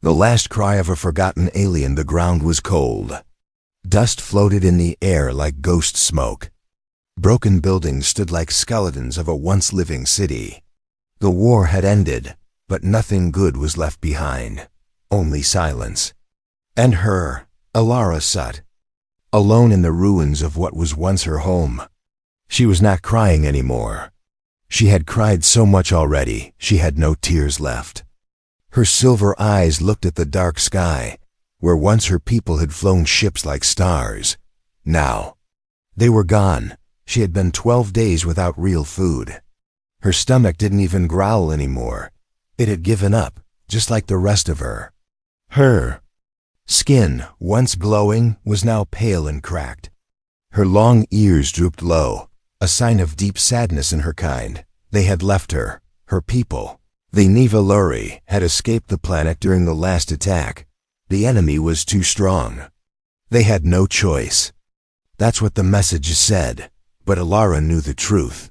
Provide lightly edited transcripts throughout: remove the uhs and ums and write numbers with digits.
The last cry of a forgotten alien. The ground was cold. Dust floated in the air like ghost smoke. Broken buildings stood like skeletons of a once living city. The war had ended, but nothing good was left behind. Only silence. And her, Alara, sat alone in the ruins of what was once her home. She was not crying anymore. She had cried so much already, she had no tears left. Her silver eyes looked at the dark sky, where once her people had flown ships like stars. Now, they were gone. She had been 12 days without real food. Her stomach didn't even growl anymore. It had given up, just like the rest of her. Her skin, once glowing, was now pale and cracked. Her long ears drooped low, a sign of deep sadness in her kind. They had left her, her people. The Nivaluri had escaped the planet during the last attack. The enemy was too strong. They had no choice. That's what the message said, but Alara knew the truth.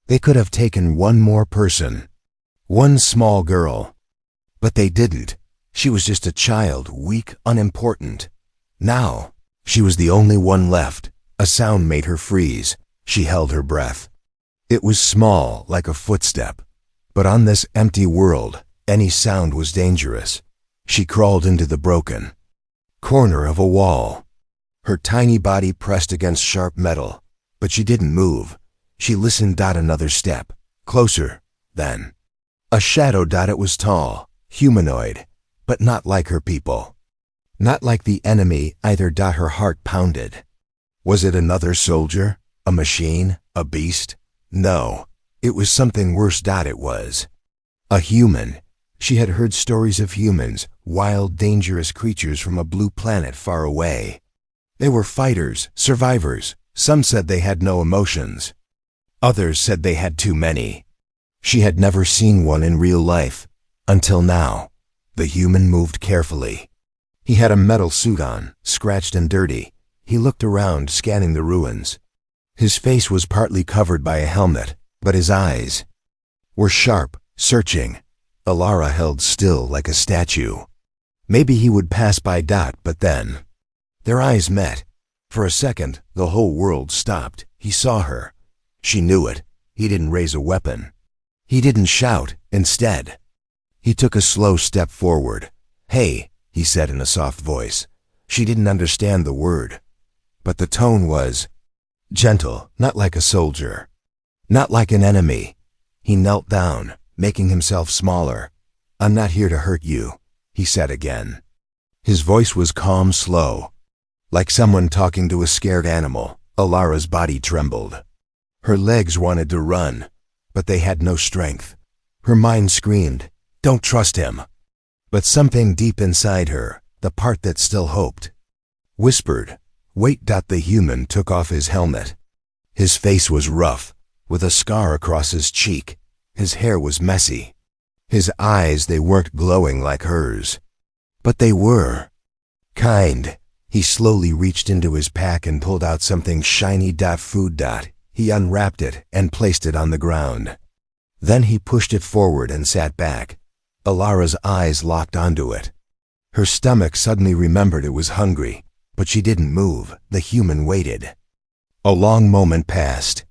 They could have taken one more person, one small girl. But they didn't. She was just a child, weak, unimportant. Now, she was the only one left. A sound made her freeze. She held her breath. It was small, like a footstep. But on this empty world, any sound was dangerous. She crawled into the broken corner of a wall. Her tiny body pressed against sharp metal, but she didn't move. She listened. Another step. Closer. Then a shadow. It was tall, humanoid, but not like her people. Not like the enemy either. Her heart pounded. Was it another soldier? A machine? A beast? No, it was something worse. It was a human. She had heard stories of humans, wild, dangerous creatures from a blue planet far away. They were fighters, survivors. Some said they had no emotions. Others said they had too many. She had never seen one in real life, until now. The human moved carefully. He had a metal suit on, scratched and dirty. He looked around, scanning the ruins. His face was partly covered by a helmet, but his eyes were sharp, searching. Alara held still like a statue. Maybe he would pass by. But then their eyes met. For a second, the whole world stopped. He saw her. She knew it. He didn't raise a weapon. He didn't shout. Instead, he took a slow step forward. "Hey," he said in a soft voice. She didn't understand the word, but the tone was gentle, not like a soldier, not like an enemy. He knelt down, making himself smaller. "I'm not here to hurt you," he said again. His voice was calm, slow, like someone talking to a scared animal. Alara's body trembled. Her legs wanted to run, but they had no strength. Her mind screamed, "Don't trust him." But something deep inside her, the part that still hoped, whispered, "Wait." The human took off his helmet. His face was rough, with a scar across his cheek. His hair was messy. His eyes, they weren't glowing like hers, but they were kind. He slowly reached into his pack and pulled out something shiny. Food. He unwrapped it and placed it on the ground. Then he pushed it forward and sat back. Alara's eyes locked onto it. Her stomach suddenly remembered it was hungry, but she didn't move. The human waited. A long moment passed.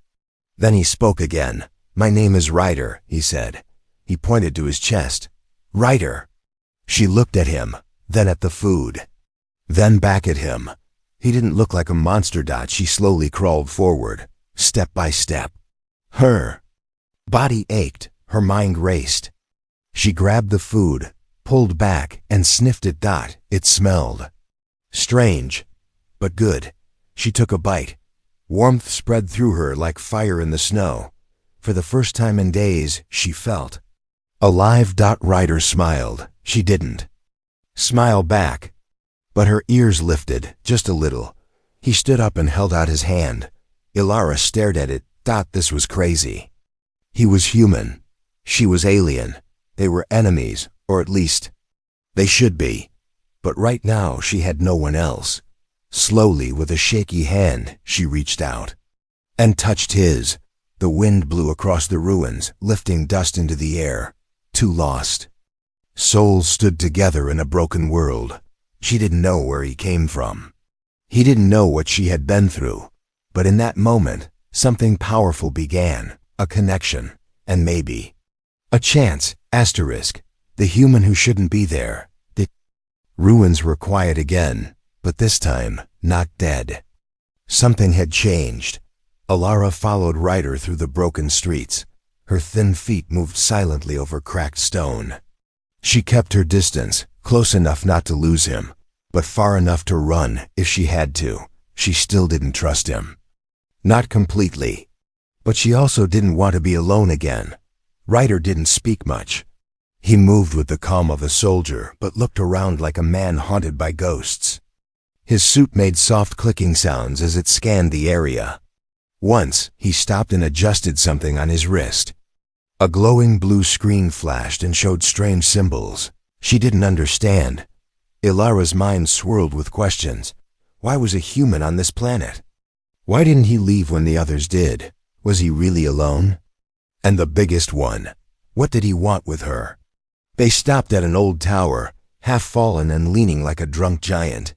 Then he spoke again. "My name is Ryder," he said. He pointed to his chest. "Ryder." She looked at him, then at the food, then back at him. He didn't look like a monster. She slowly crawled forward, step by step. Her body ached, her mind raced. She grabbed the food, pulled back, and sniffed it. It smelled strange, but good. She took a bite. Warmth spread through her like fire in the snow. For the first time in days, she felt alive. Ryder smiled. She didn't smile back, but her ears lifted just a little. He stood up and held out his hand. Alara stared at it. This was crazy. He was human. She was alien. They were enemies, or at least, they should be. But right now, she had no one else. Slowly, with a shaky hand, she reached out and touched his. The wind blew across the ruins, lifting dust into the air. Too lost. Souls stood together in a broken world. She didn't know where he came from. He didn't know what she had been through. But in that moment, something powerful began, a connection, and maybe a chance, asterisk, the human who shouldn't be there. The ruins were quiet again, but this time, not dead. Something had changed. Alara followed Ryder through the broken streets. Her thin feet moved silently over cracked stone. She kept her distance, close enough not to lose him, but far enough to run if she had to. She still didn't trust him. Not completely. But she also didn't want to be alone again. Ryder didn't speak much. He moved with the calm of a soldier, but looked around like a man haunted by ghosts. His suit made soft clicking sounds as it scanned the area. Once, he stopped and adjusted something on his wrist. A glowing blue screen flashed and showed strange symbols. She didn't understand. Ilara's mind swirled with questions. Why was a human on this planet? Why didn't he leave when the others did? Was he really alone? And the biggest one, what did he want with her? They stopped at an old tower, half fallen and leaning like a drunk giant.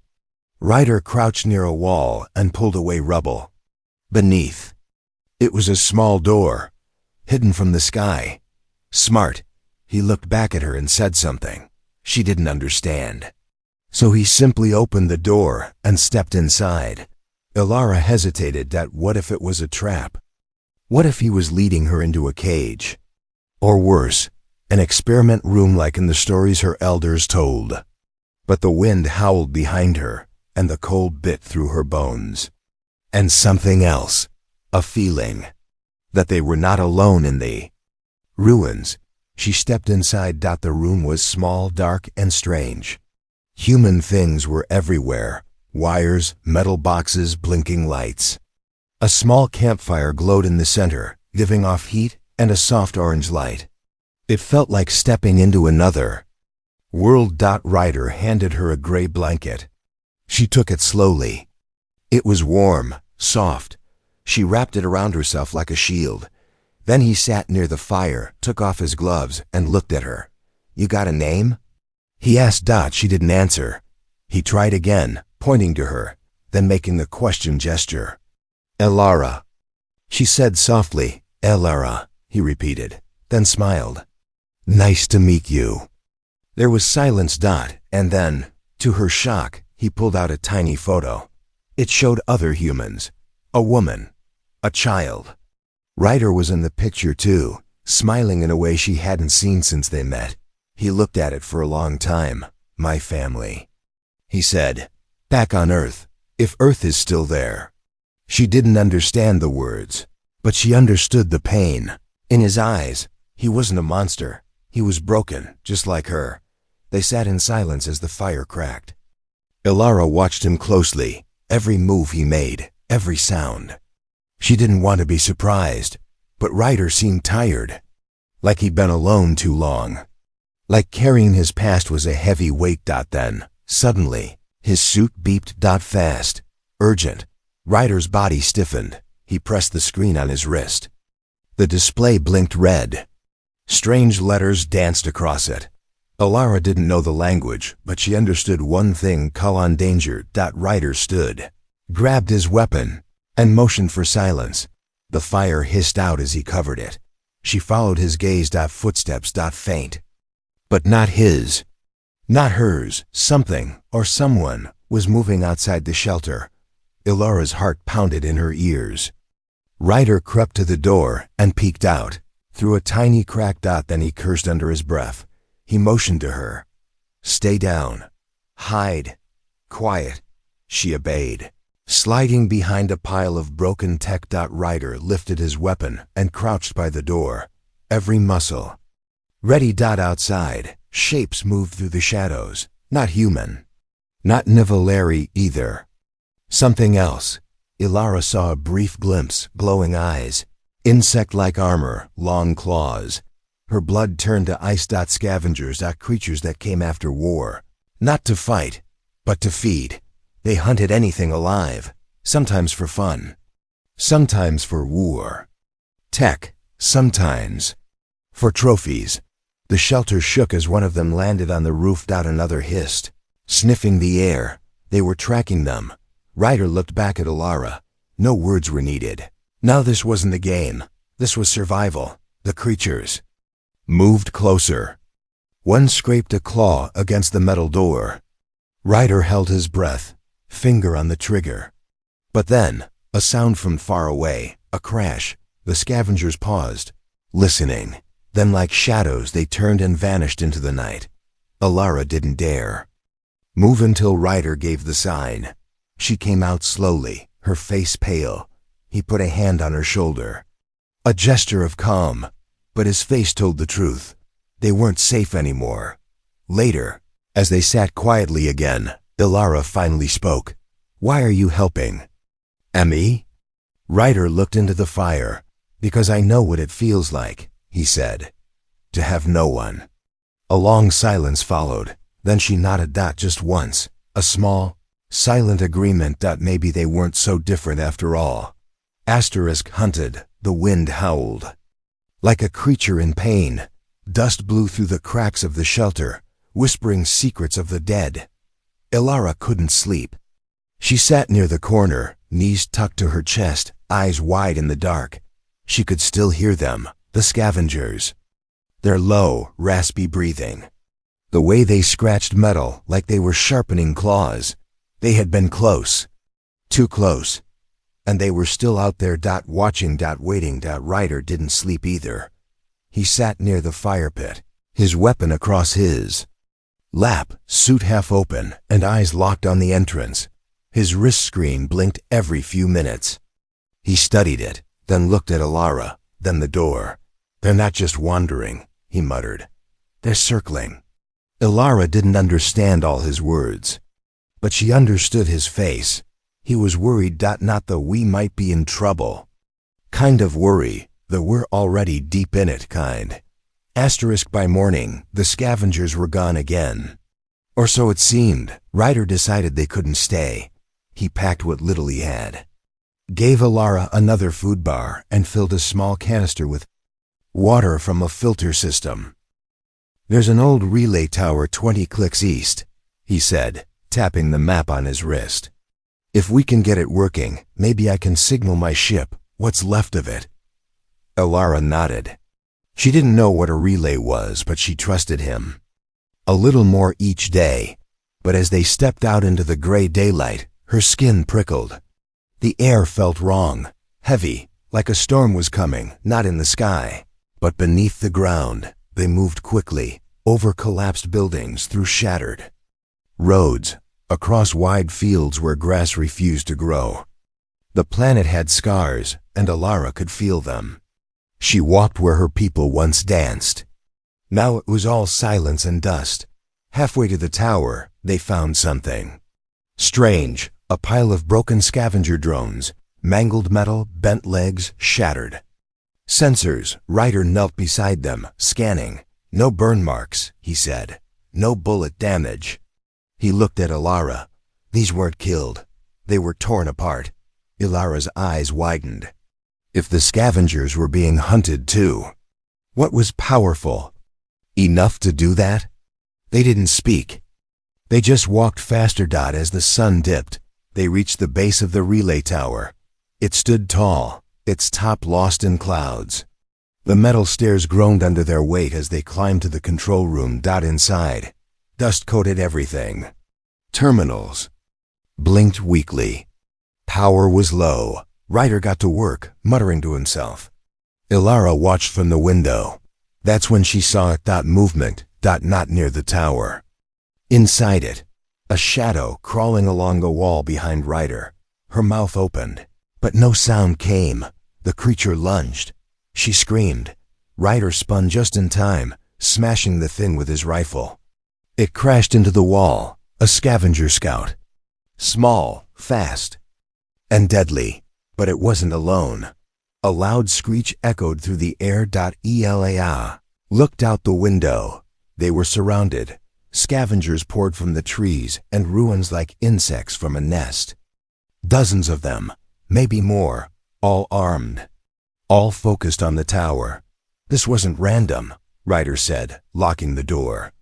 Ryder crouched near a wall and pulled away rubble. Beneath, it was a small door, hidden from the sky. Smart. He looked back at her and said something. She didn't understand. So he simply opened the door and stepped inside. Ilara hesitated that what if it was a trap? What if he was leading her into a cage? Or worse, an experiment room like in the stories her elders told. But the wind howled behind her, and the cold bit through her bones. And something else, a feeling, that they were not alone in the ruins. She stepped inside. The room was small, dark, and strange. Human things were everywhere, wires, metal boxes, blinking lights. A small campfire glowed in the center, giving off heat and a soft orange light. It felt like stepping into another world. Ryder handed her a gray blanket. She took it slowly. It was warm, soft. She wrapped it around herself like a shield. Then he sat near the fire, took off his gloves, and looked at her. "You got a name?" He asked. She didn't answer. He tried again, pointing to her, then making the question gesture. "Ilara." She said softly. "Ilara," he repeated, then smiled. "Nice to meet you." There was silence. And then, to her shock, he pulled out a tiny photo. It showed other humans. A woman. A child. Ryder was in the picture too, smiling in a way she hadn't seen since they met. He looked at it for a long time. "My family," he said. "Back on Earth, if Earth is still there." She didn't understand the words, but she understood the pain. In his eyes, he wasn't a monster. He was broken, just like her. They sat in silence as the fire cracked. Ilara watched him closely, every move he made, every sound. She didn't want to be surprised, but Ryder seemed tired, like he'd been alone too long. Like carrying his past was a heavy weight. Then, suddenly, his suit beeped. Fast, urgent. Ryder's body stiffened. He pressed the screen on his wrist. The display blinked red. Strange letters danced across it. Ilara didn't know the language, but she understood one thing: call on danger. Ryder stood, grabbed his weapon, and motioned for silence. The fire hissed out as he covered it. She followed his gaze. Footsteps. Faint. But not his. Not hers. Something, or someone, was moving outside the shelter. Ilara's heart pounded in her ears. Ryder crept to the door and peeked out, through a tiny crack. Then he cursed under his breath. He motioned to her. "Stay down. Hide. Quiet." She obeyed. Sliding behind a pile of broken tech. Ryder lifted his weapon and crouched by the door, every muscle ready. Outside, shapes moved through the shadows. Not human. Not Nivellari either. Something else. Ilara saw a brief glimpse, glowing eyes, insect-like armor, long claws. Her blood turned to ice. Scavengers. Creatures that came after war. Not to fight, but to feed. They hunted anything alive, sometimes for fun, sometimes for war. Tech, sometimes for trophies. The shelter shook as one of them landed on the roof. Another hissed, sniffing the air. They were tracking them. Ryder looked back at Alara. No words were needed. Now this wasn't a game. This was survival. The creatures moved closer. One scraped a claw against the metal door. Ryder held his breath, finger on the trigger. But then, a sound from far away, a crash. The scavengers paused, listening. Then like shadows they turned and vanished into the night. Alara didn't dare move until Ryder gave the sign. She came out slowly, her face pale. He put a hand on her shoulder. A gesture of calm, but his face told the truth. They weren't safe anymore. Later, as they sat quietly again, Alara finally spoke. "Why are you helping?" "Emmy?" Ryder looked into the fire. "Because I know what it feels like," he said. "To have no one." A long silence followed. Then she nodded. Just once. A small, silent agreement. Maybe they weren't so different after all. Hunted. The wind howled. Like a creature in pain. Dust blew through the cracks of the shelter, whispering secrets of the dead. Alara couldn't sleep. She sat near the corner, knees tucked to her chest, eyes wide in the dark. She could still hear them, the scavengers. Their low, raspy breathing. The way they scratched metal like they were sharpening claws. They had been close. Too close. And they were still out there. Watching. Waiting. Ryder didn't sleep either. He sat near the fire pit, his weapon across his lap, suit half open, and eyes locked on the entrance. His wrist screen blinked every few minutes. He studied it, then looked at Alara, then the door. "They're not just wandering," he muttered. "They're circling." Alara didn't understand all his words, but she understood his face. He was worried. Not the "we might be in trouble" kind of worry, the "we're already deep in it" kind. By morning, the scavengers were gone again. Or so it seemed. Ryder decided they couldn't stay. He packed what little he had, gave Alara another food bar, and filled a small canister with water from a filter system. "There's an old relay tower 20 clicks east," he said, tapping the map on his wrist. "If we can get it working, maybe I can signal my ship, what's left of it." Alara nodded. She didn't know what a relay was, but she trusted him. A little more each day, but as they stepped out into the gray daylight, her skin prickled. The air felt wrong, heavy, like a storm was coming, not in the sky, but beneath the ground. They moved quickly, over collapsed buildings, through shattered roads, across wide fields where grass refused to grow. The planet had scars, and Alara could feel them. She walked where her people once danced. Now it was all silence and dust. Halfway to the tower, they found something strange, a pile of broken scavenger drones, mangled metal, bent legs, shattered sensors. Ryder knelt beside them, scanning. "No burn marks," he said. "No bullet damage." He looked at Alara. These weren't killed. They were torn apart. Alara's eyes widened. If the scavengers were being hunted too, what was powerful enough to do that? They didn't speak. They just walked faster. As the sun dipped, they reached the base of the relay tower. It stood tall, its top lost in clouds. The metal stairs groaned under their weight as they climbed to the control room. Inside, dust coated everything. Terminals blinked weakly. Power was low. Ryder got to work, muttering to himself. Alara watched from the window. That's when she saw it. Movement. Not near the tower. Inside it, a shadow crawling along the wall behind Ryder. Her mouth opened, but no sound came. The creature lunged. She screamed. Ryder spun just in time, smashing the thing with his rifle. It crashed into the wall, a scavenger scout. Small, fast, and deadly. But it wasn't alone. A loud screech echoed through the air. Elaa looked out the window. They were surrounded. Scavengers poured from the trees and ruins like insects from a nest. Dozens of them, maybe more, all armed, all focused on the tower. This wasn't random. Ryder said, locking the door.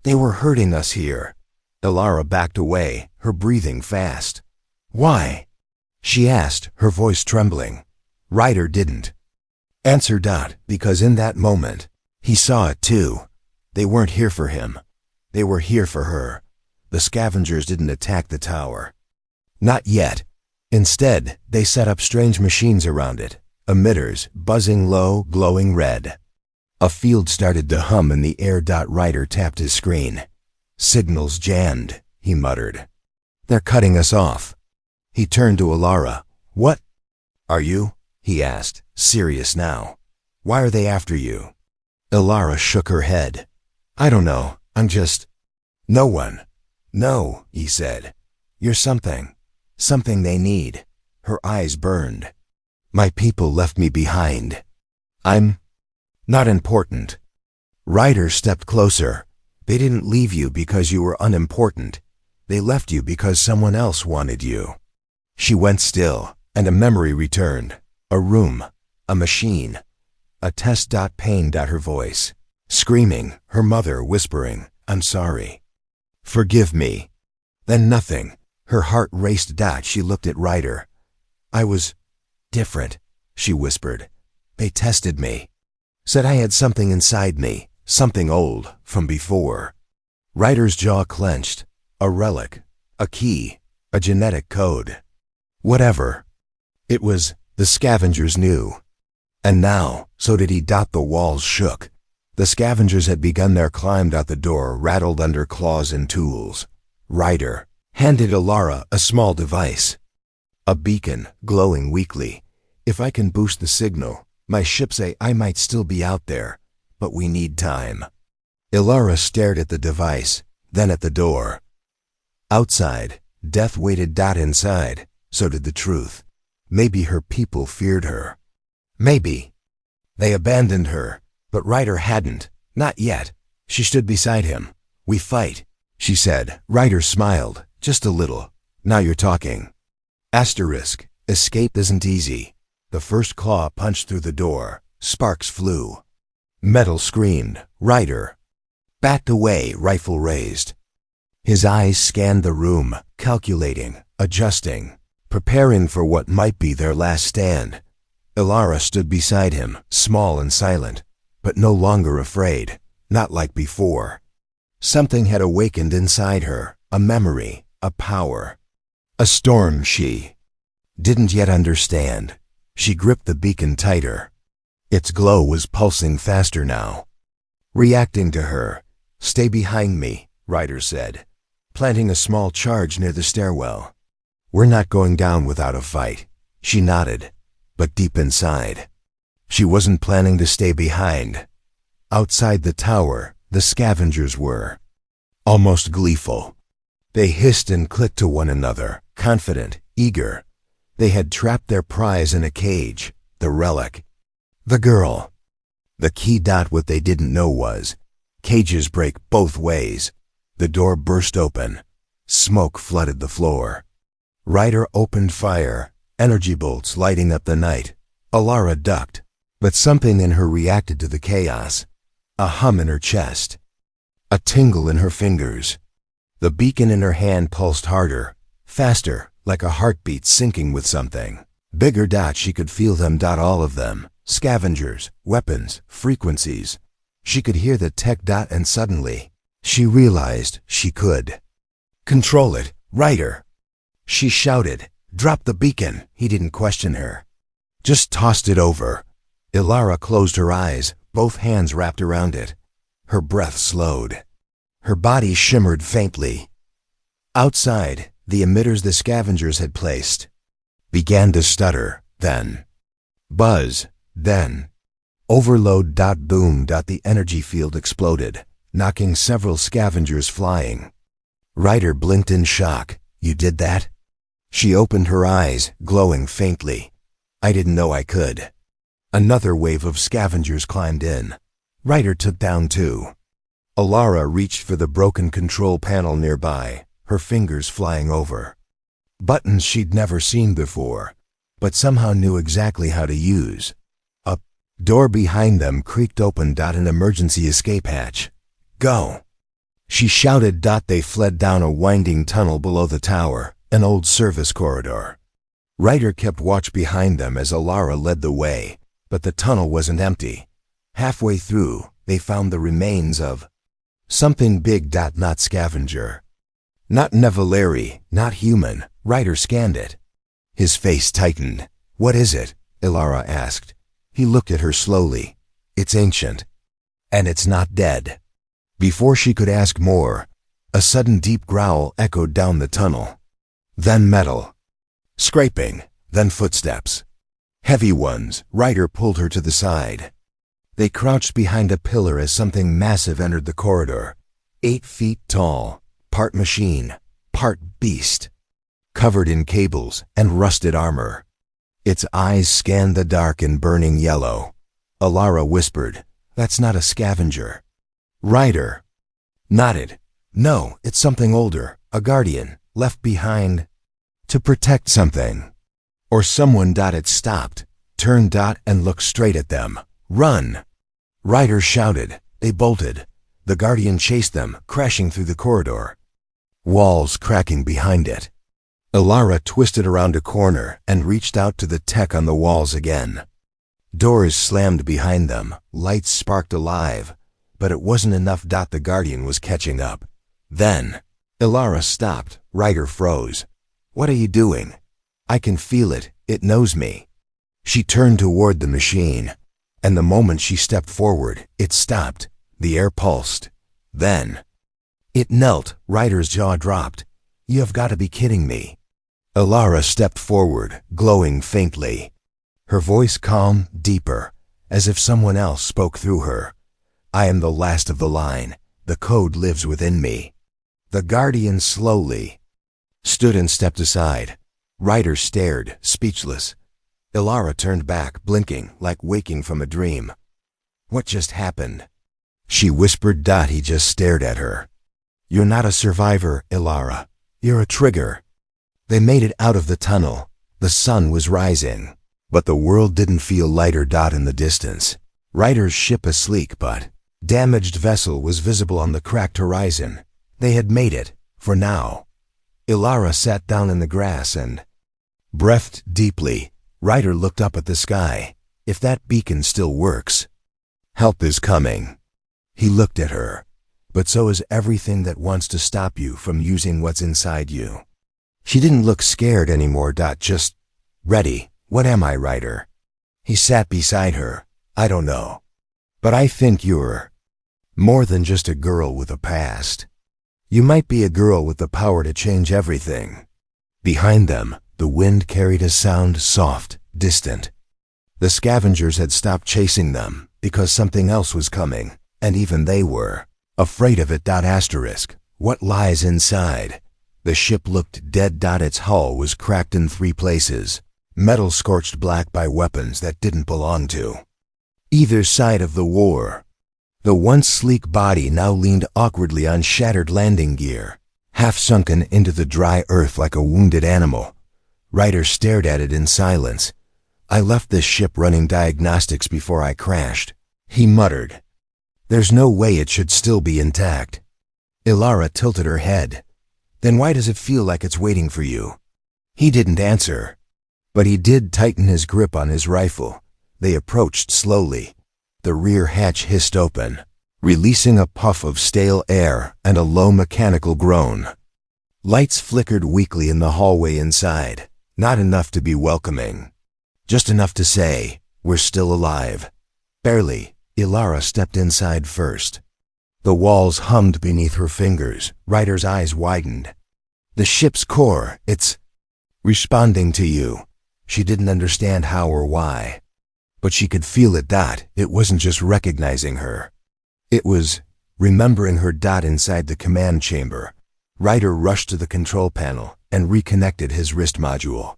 They were hurting us here. Ilara backed away, her breathing fast. Why? She asked, her voice trembling. Ryder didn't answer. Because in that moment, he saw it too. They weren't here for him. They were here for her. The scavengers didn't attack the tower. Not yet. Instead, they set up strange machines around it, emitters buzzing low, glowing red. A field started to hum in the air. Ryder tapped his screen. Signals jammed, he muttered. They're cutting us off. He turned to Ilara. What are you? He asked, serious now. Why are they after you? Ilara shook her head. I don't know, I'm just... No one. No, he said. You're something. Something they need. Her eyes burned. My people left me behind. I'm not important. Ryder stepped closer. They didn't leave you because you were unimportant. They left you because someone else wanted you. She went still, and a memory returned. A room. A machine. A test. Pain. Her voice. Screaming, her mother whispering, I'm sorry. Forgive me. Then nothing. Her heart raced. She looked at Ryder. I was different, she whispered. They tested me. Said I had something inside me, something old, from before. Ryder's jaw clenched. A relic. A key. A genetic code. Whatever. It was, the scavengers knew. And now, so did he. The walls shook. The scavengers had begun their climb. The door rattled under claws and tools. Ryder handed Ilara a small device. A beacon, glowing weakly. If I can boost the signal, my ships say I might still be out there, but we need time. Ilara stared at the device, then at the door. Outside, death waited. Inside, so did the truth. Maybe her people feared her. Maybe they abandoned her, but Ryder hadn't, not yet. She stood beside him. We fight, she said. Ryder smiled, just a little. Now you're talking. Asterisk, escape isn't easy. The first claw punched through the door. Sparks flew. Metal screamed. Ryder backed away, rifle raised. His eyes scanned the room, calculating, adjusting, preparing for what might be their last stand. Ilara stood beside him, small and silent, but no longer afraid, not like before. Something had awakened inside her, a memory, a power. A storm she didn't yet understand. She gripped the beacon tighter. Its glow was pulsing faster now. Reacting to her. Stay behind me, Ryder said, planting a small charge near the stairwell. We're not going down without a fight. She nodded, but deep inside, she wasn't planning to stay behind. Outside the tower, the scavengers were almost gleeful. They hissed and clicked to one another, confident, eager. They had trapped their prize in a cage, the relic. The girl. The key. What they didn't know was, cages break both ways. The door burst open. Smoke flooded the floor. Ryder opened fire, energy bolts lighting up the night. Ilara ducked, but something in her reacted to the chaos. A hum in her chest. A tingle in her fingers. The beacon in her hand pulsed harder, faster, like a heartbeat syncing with something. Bigger. She could feel them. All of them. Scavengers, weapons, frequencies. She could hear the tech. And suddenly, she realized she could control it. Ryder. She shouted. Drop the beacon. He didn't question her. Just tossed it over. Ilara closed her eyes, both hands wrapped around it. Her breath slowed. Her body shimmered faintly. Outside, the emitters the scavengers had placed began to stutter, then buzz, then overload. Boom. The energy field exploded, knocking several scavengers flying. Ryder blinked in shock. You did that? She opened her eyes, glowing faintly. I didn't know I could. Another wave of scavengers climbed in. Ryder took down two. Ilara reached for the broken control panel nearby, her fingers flying over. Buttons she'd never seen before, but somehow knew exactly how to use. Up, Door behind them creaked open. An emergency escape hatch. Go! She shouted. They fled down a winding tunnel below the tower, an old service corridor. Ryder kept watch behind them as Alara led the way, but the tunnel wasn't empty. Halfway through, they found the remains of something big. Not scavenger. Not Nevalari, not human. Ryder scanned it. His face tightened. What is it? Alara asked. He looked at her slowly. It's ancient. And it's not dead. Before she could ask more, a sudden deep growl echoed down the tunnel. Then metal. Scraping, then footsteps. Heavy ones. Ryder pulled her to the side. They crouched behind a pillar as something massive entered the corridor. 8 feet tall, part machine, part beast. Covered in cables and rusted armor. Its eyes scanned the dark in burning yellow. Alara whispered, That's not a scavenger. Ryder nodded. No, it's something older, a guardian, left behind to protect something. Or someone. It stopped, turned. And looked straight at them. Run! Ryder shouted. They bolted. The guardian chased them, crashing through the corridor. Walls cracking behind it. Alara twisted around a corner and reached out to the tech on the walls again. Doors slammed behind them, lights sparked alive, but it wasn't enough. The guardian was catching up. Then, Alara stopped. Ryder froze. What are you doing? I can feel it. It knows me. She turned toward the machine, and the moment she stepped forward, it stopped. The air pulsed. Then, it knelt. Ryder's jaw dropped. You have got to be kidding me. Alara stepped forward, glowing faintly. Her voice calm, deeper, as if someone else spoke through her. I am the last of the line. The code lives within me. The guardian slowly stood and stepped aside. Ryder stared, speechless. Alara turned back, blinking, like waking from a dream. What just happened? She whispered. He just stared at her. You're not a survivor, Alara. You're a trigger. They made it out of the tunnel. The sun was rising, but the world didn't feel lighter. In the distance, Ryder's ship, a sleek but damaged vessel, was visible on the cracked horizon. They had made it, for now. Alara sat down in the grass and breathed deeply. Ryder looked up at the sky. If that beacon still works, help is coming. He looked at her. But so is everything that wants to stop you from using what's inside you. She didn't look scared anymore. Just ready. What am I, Ryder? He sat beside her. I don't know. But I think you're more than just a girl with a past. You might be a girl with the power to change everything. Behind them, the wind carried a sound, soft, distant. The scavengers had stopped chasing them because something else was coming, and even they were afraid of it. Asterisk. What lies inside? The ship looked dead. Its hull was cracked in 3 places, metal scorched black by weapons that didn't belong to either side of the war. The once sleek body now leaned awkwardly on shattered landing gear, half sunken into the dry earth like a wounded animal. Ryder stared at it in silence. I left this ship running diagnostics before I crashed, he muttered. There's no way it should still be intact. Alara tilted her head. Then why does it feel like it's waiting for you? He didn't answer, but he did tighten his grip on his rifle. They approached slowly. The rear hatch hissed open, releasing a puff of stale air and a low mechanical groan. Lights flickered weakly in the hallway inside, not enough to be welcoming. Just enough to say, we're still alive. Barely. Alara stepped inside first. The walls hummed beneath her fingers. Ryder's eyes widened. The ship's core, it's responding to you. She didn't understand how or why, but she could feel it. It wasn't just recognizing her. It was remembering her. Inside the command chamber, Ryder rushed to the control panel and reconnected his wrist module.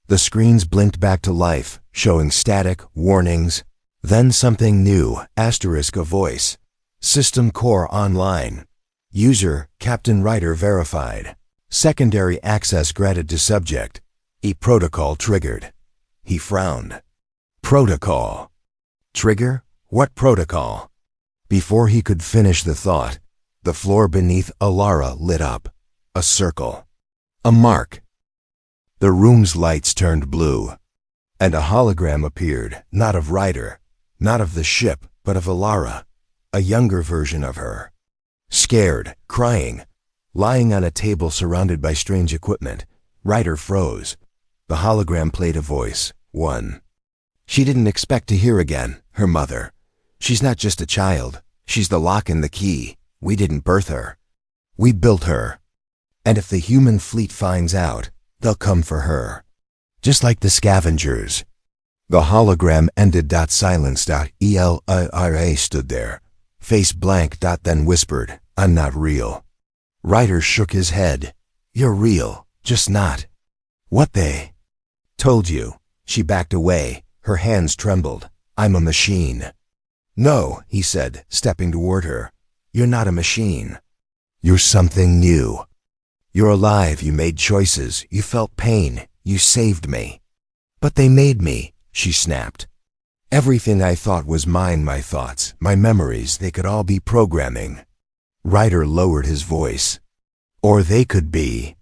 The screens blinked back to life, showing static, warnings. Then something new, asterisk, a voice. System core online. User, Captain Ryder verified. Secondary access granted to subject. E protocol triggered. He frowned. Protocol. Trigger? What protocol? Before he could finish the thought, the floor beneath Alara lit up. A circle. A mark. The room's lights turned blue, and a hologram appeared, not of Ryder, not of the ship, but of Alara, a younger version of her. Scared, crying, lying on a table surrounded by strange equipment, Ryder froze. The hologram played a voice. One. She didn't expect to hear again, her mother. She's not just a child. She's the lock and the key. We didn't birth her. We built her. And if the human fleet finds out, they'll come for her. Just like the scavengers. The hologram ended. Silence. Elira stood there, face blank. Then whispered, I'm not real. Ryder shook his head. You're real, just not. What they told you. She backed away. Her hands trembled. I'm a machine. No, he said, stepping toward her. You're not a machine. You're something new. You're alive. You made choices. You felt pain. You saved me. But they made me, she snapped. Everything I thought was mine, my thoughts, my memories, they could all be programming. Ryder lowered his voice. Or they could be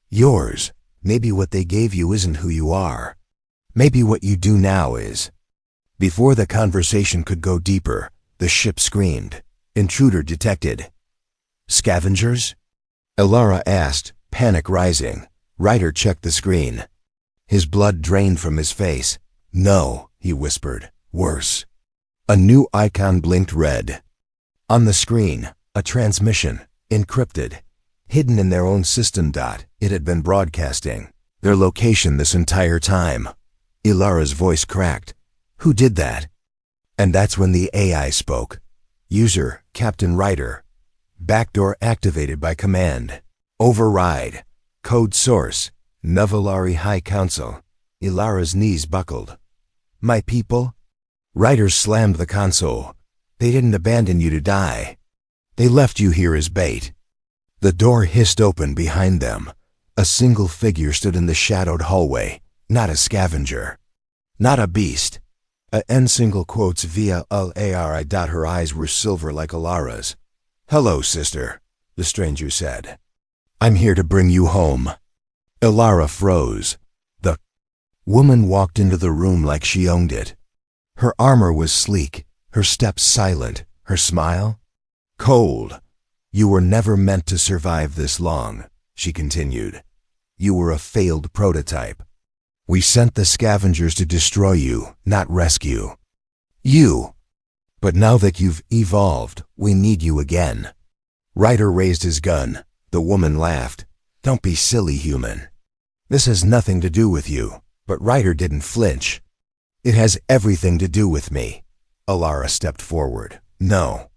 yours. Maybe what they gave you isn't who you are. Maybe what you do now is. Before the conversation could go deeper, the ship screamed. Intruder detected. Scavengers? Alara asked, panic rising. Ryder checked the screen. His blood drained from his face. No, he whispered. Worse. A new icon blinked red. On the screen, a transmission, encrypted, hidden in their own system. It had been broadcasting their location this entire time. Ilara's voice cracked. Who did that? And that's when the AI spoke. User, Captain Ryder. Backdoor activated by command. Override. Code source. Nuvolari High Council. Ilara's knees buckled. My people? Ryder slammed the console. They didn't abandon you to die. They left you here as bait. The door hissed open behind them. A single figure stood in the shadowed hallway. Not a scavenger. Not a beast. A N single quotes via Al-Ari. Her eyes were silver like Alara's. Hello, sister, the stranger said. I'm here to bring you home. Alara froze. The woman walked into the room like she owned it. Her armor was sleek, her steps silent, her smile cold. You were never meant to survive this long, she continued. You were a failed prototype. We sent the scavengers to destroy you, not rescue you. But now that you've evolved, we need you again. Ryder raised his gun. The woman laughed. Don't be silly, human. This has nothing to do with you. But Ryder didn't flinch. It has everything to do with me. Alara stepped forward. No.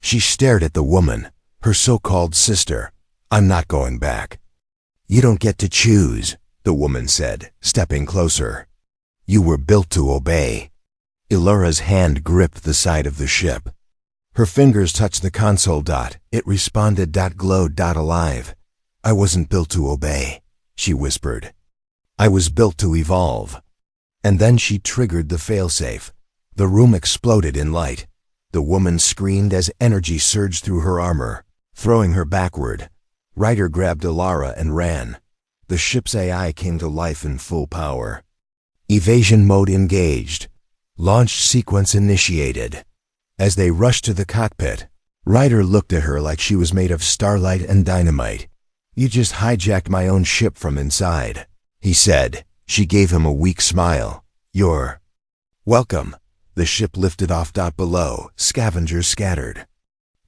She stared at the woman, her so-called sister. I'm not going back. You don't get to choose, the woman said, stepping closer. You were built to obey. Ilara's hand gripped the side of the ship. Her fingers touched the console. It responded. Glowed. Alive. I wasn't built to obey, she whispered. I was built to evolve. And then she triggered the failsafe. The room exploded in light. The woman screamed as energy surged through her armor, throwing her backward. Ryder grabbed Alara and ran. The ship's AI came to life in full power. Evasion mode engaged. Launch sequence initiated. As they rushed to the cockpit, Ryder looked at her like she was made of starlight and dynamite. You just hijacked my own ship from inside, he said. She gave him a weak smile. You're welcome. The ship lifted off. Below, scavengers scattered.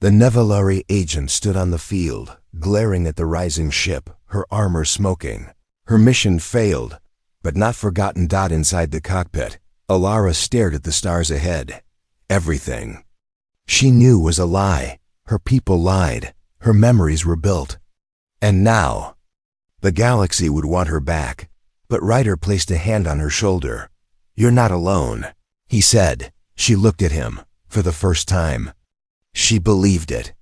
The Nevalari agent stood on the field, glaring at the rising ship, her armor smoking. Her mission failed, but not forgotten. Inside the cockpit, Alara stared at the stars ahead. Everything she knew was a lie. Her people lied. Her memories were built. And now, the galaxy would want her back. But Ryder placed a hand on her shoulder. You're not alone, he said. She looked at him, for the first time. She believed it.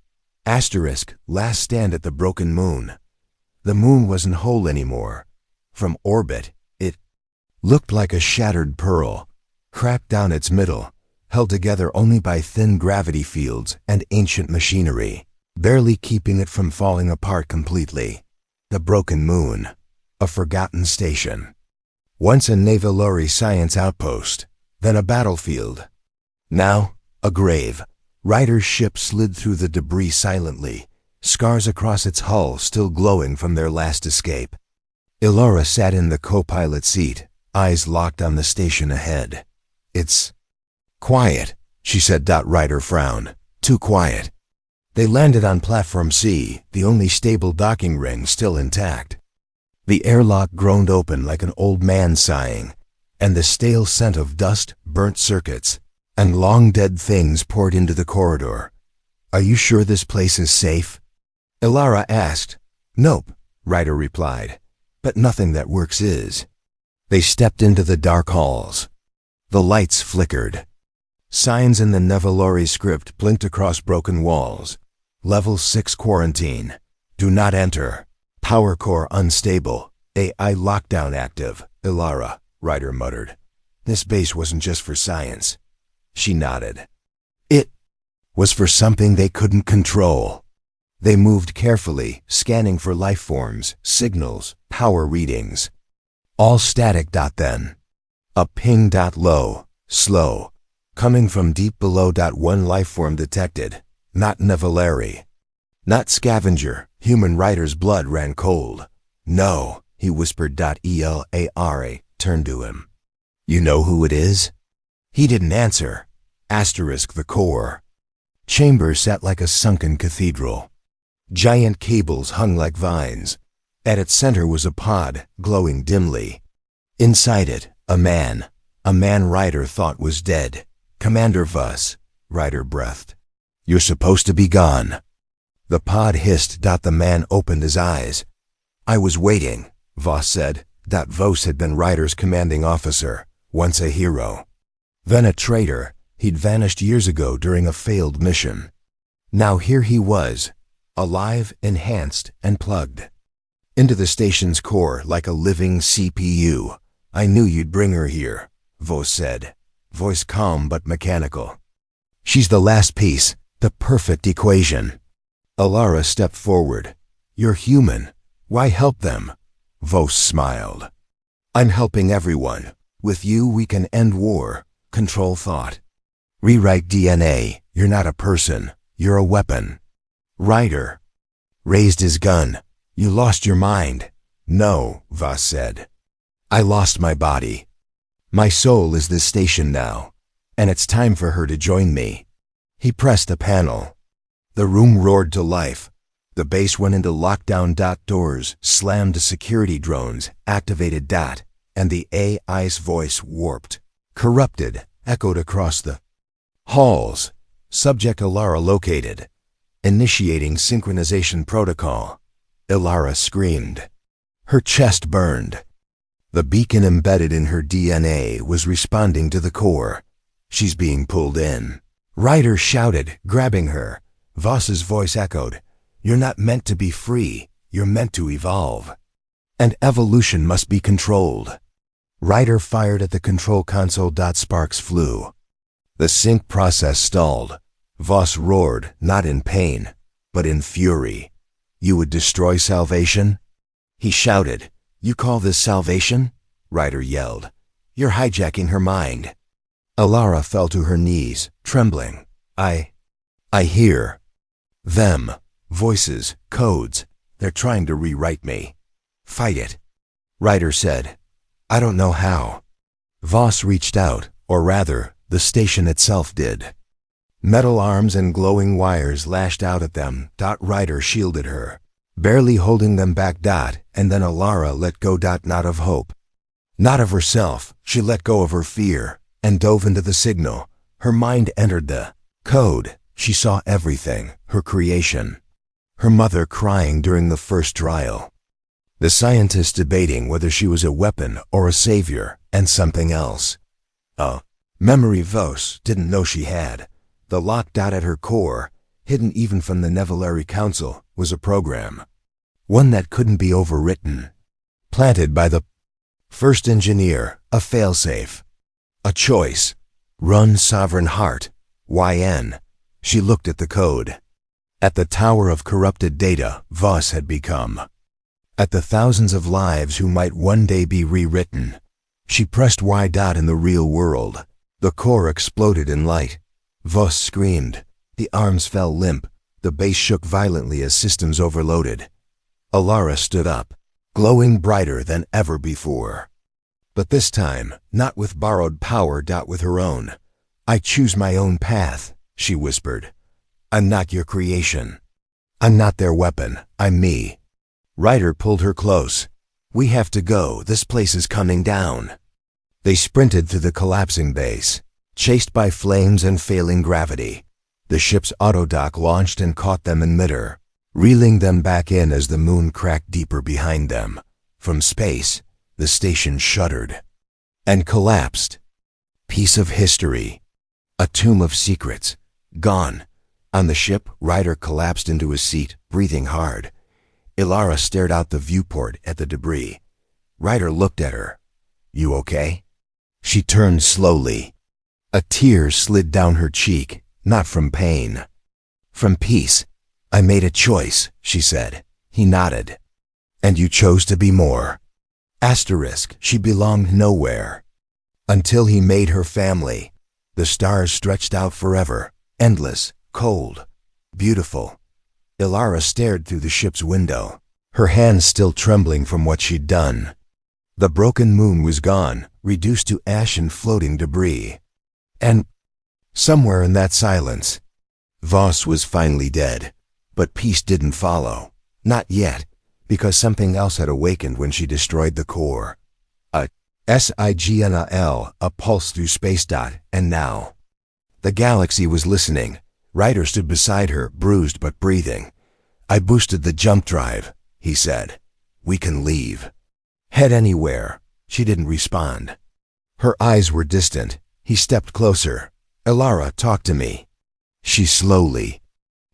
Asterisk, last stand at the broken moon. The moon wasn't whole anymore. From orbit, it looked like a shattered pearl, cracked down its middle, held together only by thin gravity fields and ancient machinery, barely keeping it from falling apart completely. The broken moon, a forgotten station. Once a Nevalori science outpost, then a battlefield. Now, a grave. Ryder's ship slid through the debris silently, scars across its hull still glowing from their last escape. Ilora sat in the co-pilot seat, eyes locked on the station ahead. "It's quiet," she said. Ryder frowned. "Too quiet." They landed on Platform C, the only stable docking ring still intact. The airlock groaned open like an old man sighing, and the stale scent of dust, burnt circuits, and long dead things poured into the corridor. "Are you sure this place is safe?" Ilora asked. "Nope," Ryder replied, "but nothing that works is." They stepped into the dark halls. The lights flickered. Signs in the Nevalori script blinked across broken walls. Level 6 quarantine. Do not enter. Power core unstable. AI lockdown active. Ilora, Ryder muttered. This base wasn't just for science. She nodded. It was for something they couldn't control. They moved carefully, scanning for life forms, signals, power readings. All static. Then. A ping. Low, slow. Coming from deep below. One life form detected. Not Nevalori. Not scavenger. Human. Ryder's blood ran cold. "No," he whispered. Elara turned to him. "You know who it is?" He didn't answer. Asterisk the core. Chamber sat like a sunken cathedral. Giant cables hung like vines. At its center was a pod, glowing dimly. Inside it, a man Ryder thought was dead. "Commander Voss," Ryder breathed. "You're supposed to be gone." The pod hissed. The man opened his eyes. "I was waiting," Voss said. Voss had been Ryder's commanding officer, once a hero. Then a traitor. He'd vanished years ago during a failed mission. Now here he was, alive, enhanced, and plugged into the station's core like a living CPU. "I knew you'd bring her here," Voss said, voice calm but mechanical. "She's the last piece, the perfect equation." Ilora stepped forward. "You're human. Why help them?" Voss smiled. "I'm helping everyone. With you we can end war, control thought, rewrite DNA. You're not a person. You're a weapon." Ryder raised his gun. "You lost your mind." "No," Voss said. "I lost my body. My soul is this station now, and it's time for her to join me." He pressed a panel. The room roared to life. The base went into lockdown. Doors slammed to security drones, activated. And the AI's voice warped, corrupted, echoed across the halls. Subject Ilora located. Initiating synchronization protocol. Ilora screamed. Her chest burned. The beacon embedded in her DNA was responding to the core. "She's being pulled in." Ryder shouted, grabbing her. Voss's voice echoed. "You're not meant to be free. You're meant to evolve. And evolution must be controlled." Ryder fired at the control console. Sparks flew. The sync process stalled. Voss roared, not in pain, but in fury. "You would destroy salvation?" He shouted. "You call this salvation?" Ryder yelled. "You're hijacking her mind." Ilora fell to her knees, trembling. I hear them. Voices, codes. They're trying to rewrite me." "Fight it," Ryder said. "I don't know how." Voss reached out, or rather, the station itself did. Metal arms and glowing wires lashed out at them. Ryder shielded her, barely holding them back. And then Ilora let go. Not of hope, not of herself. She let go of her fear and dove into the signal. Her mind entered the code. She saw everything, her creation. Her mother crying during the first trial. The scientists debating whether she was a weapon or a savior, and something else. A memory Voss didn't know she had. The lock. At her core, hidden even from the Nevalori Council, was a program. One that couldn't be overwritten. Planted by the first engineer, a failsafe. A choice. Run Sovereign Heart, YN. She looked at the code. At the tower of corrupted data, Voss had become. At the thousands of lives who might one day be rewritten. She pressed Y. In the real world. The core exploded in light. Voss screamed. The arms fell limp. The base shook violently as systems overloaded. Alara stood up, glowing brighter than ever before. But this time, not with borrowed power, with her own. I choose my own path, she whispered. I'm not your creation. I'm not their weapon, I'm me. Ryder pulled her close. We have to go, this place is coming down. They sprinted through the collapsing base, chased by flames and failing gravity. The ship's autodock launched and caught them in midair, reeling them back in as the moon cracked deeper behind them. From space, the station shuddered and collapsed. Piece of history. A tomb of secrets. Gone. On the ship, Ryder collapsed into his seat, breathing hard. Alara stared out the viewport at the debris. Ryder looked at her. You okay? She turned slowly. A tear slid down her cheek, not from pain. From peace. I made a choice, she said. He nodded. And you chose to be more. Asterisk, she belonged nowhere. Until he made her family. The stars stretched out forever, endless, cold, beautiful. Alara stared through the ship's window, her hands still trembling from what she'd done. The broken moon was gone, reduced to ash and floating debris. And somewhere in that silence, Voss was finally dead. But peace didn't follow. Not yet, because something else had awakened when she destroyed the core. A signal, a pulse through space. And now. The galaxy was listening. Ryder stood beside her, bruised but breathing. I boosted the jump drive, he said. We can leave. Head anywhere. She didn't respond. Her eyes were distant. He stepped closer. Alara, talk to me. She slowly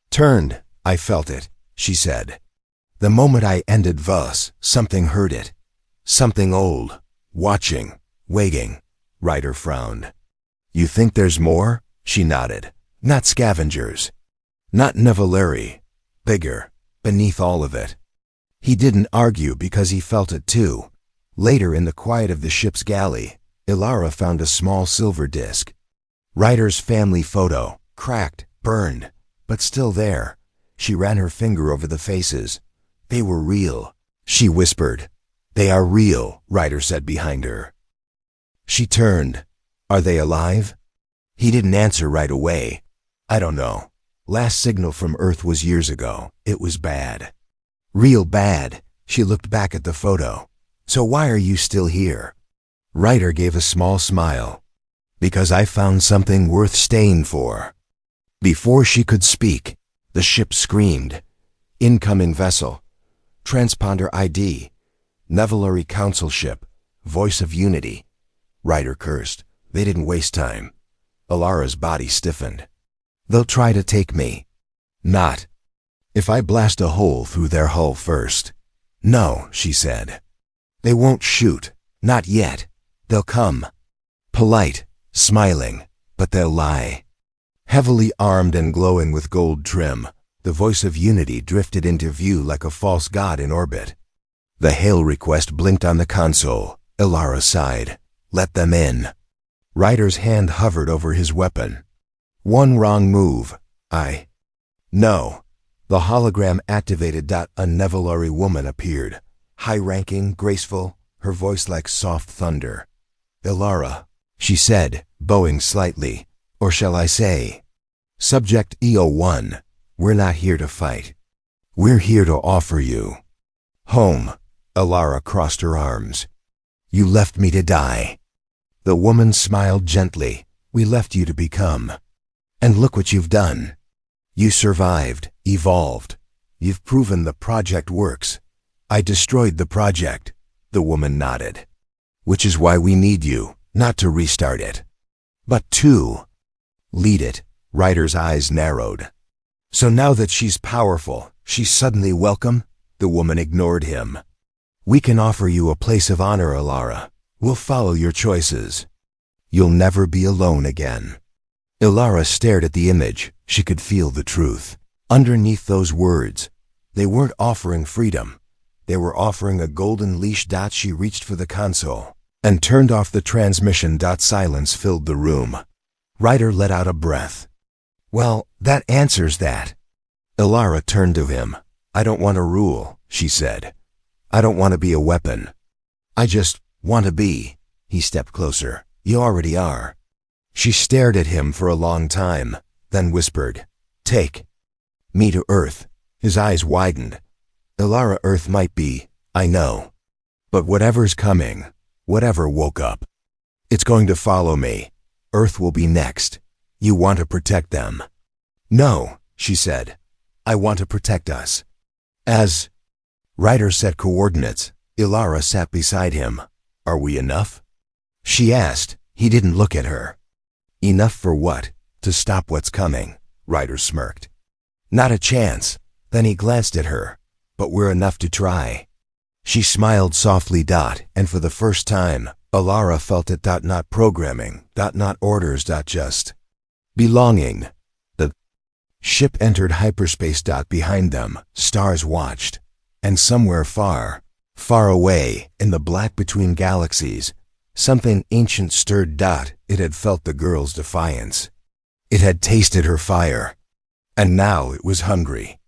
turned. I felt it, she said. The moment I ended Voss, something heard it. Something old. Watching. Waiting. Ryder frowned. You think there's more? She nodded. Not scavengers. Not Nevalari. Bigger. Beneath all of it. He didn't argue because he felt it too. Later in the quiet of the ship's galley, Alara found a small silver disc. Ryder's family photo, cracked, burned, but still there. She ran her finger over the faces. They were real, she whispered. They are real, Ryder said behind her. She turned. Are they alive? He didn't answer right away. I don't know. Last signal from Earth was years ago. It was bad. Real bad. She looked back at the photo. So why are you still here? Ryder gave a small smile. Because I found something worth staying for. Before she could speak, the ship screamed. Incoming vessel. Transponder ID. Nevalari Council ship. Voice of Unity. Ryder cursed. They didn't waste time. Alara's body stiffened. They'll try to take me. Not. If I blast a hole through their hull first. No, she said. They won't shoot. Not yet. They'll come. Polite, smiling, but they'll lie. Heavily armed and glowing with gold trim, the voice of Unity drifted into view like a false god in orbit. The hail request blinked on the console. Alara sighed. Let them in. Ryder's hand hovered over his weapon. One wrong move. No. The hologram activated. A Nevalari woman appeared. High-ranking, graceful, her voice like soft thunder. Alara, she said, bowing slightly. Or shall I say? Subject EO1, we're not here to fight. We're here to offer you home. Alara crossed her arms. You left me to die. The woman smiled gently. We left you to become. And look what you've done. You survived, evolved. You've proven the project works. I destroyed the project. The woman nodded. Which is why we need you, not to restart it, but to lead it. Ryder's eyes narrowed. So now that she's powerful, she's suddenly welcome? The woman ignored him. We can offer you a place of honor, Alara. We'll follow your choices. You'll never be alone again. Ilara stared at the image. She could feel the truth. Underneath those words, they weren't offering freedom. They were offering a golden leash. She reached for the console and turned off the transmission. Silence filled the room. Ryder let out a breath. Well, that answers that. Ilara turned to him. I don't want to rule, she said. I don't want to be a weapon. I just want to be. He stepped closer. You already are. She stared at him for a long time, then whispered, Take me to Earth. His eyes widened. Ilara, Earth might be, I know. But whatever's coming, whatever woke up, it's going to follow me. Earth will be next. You want to protect them. No, she said. I want to protect us. As Ryder set coordinates, Ilara sat beside him. Are we enough? She asked. He didn't look at her. Enough for what? To stop what's coming, Ryder smirked. Not a chance. Then he glanced at her. But we're enough to try. She smiled softly. And for the first time, Ilara felt it. Not programming. Not orders. Just belonging. The ship entered hyperspace. Behind them, stars watched. And somewhere far, far away, in the black between galaxies, something ancient stirred. It had felt the girl's defiance. It had tasted her fire. And now it was hungry.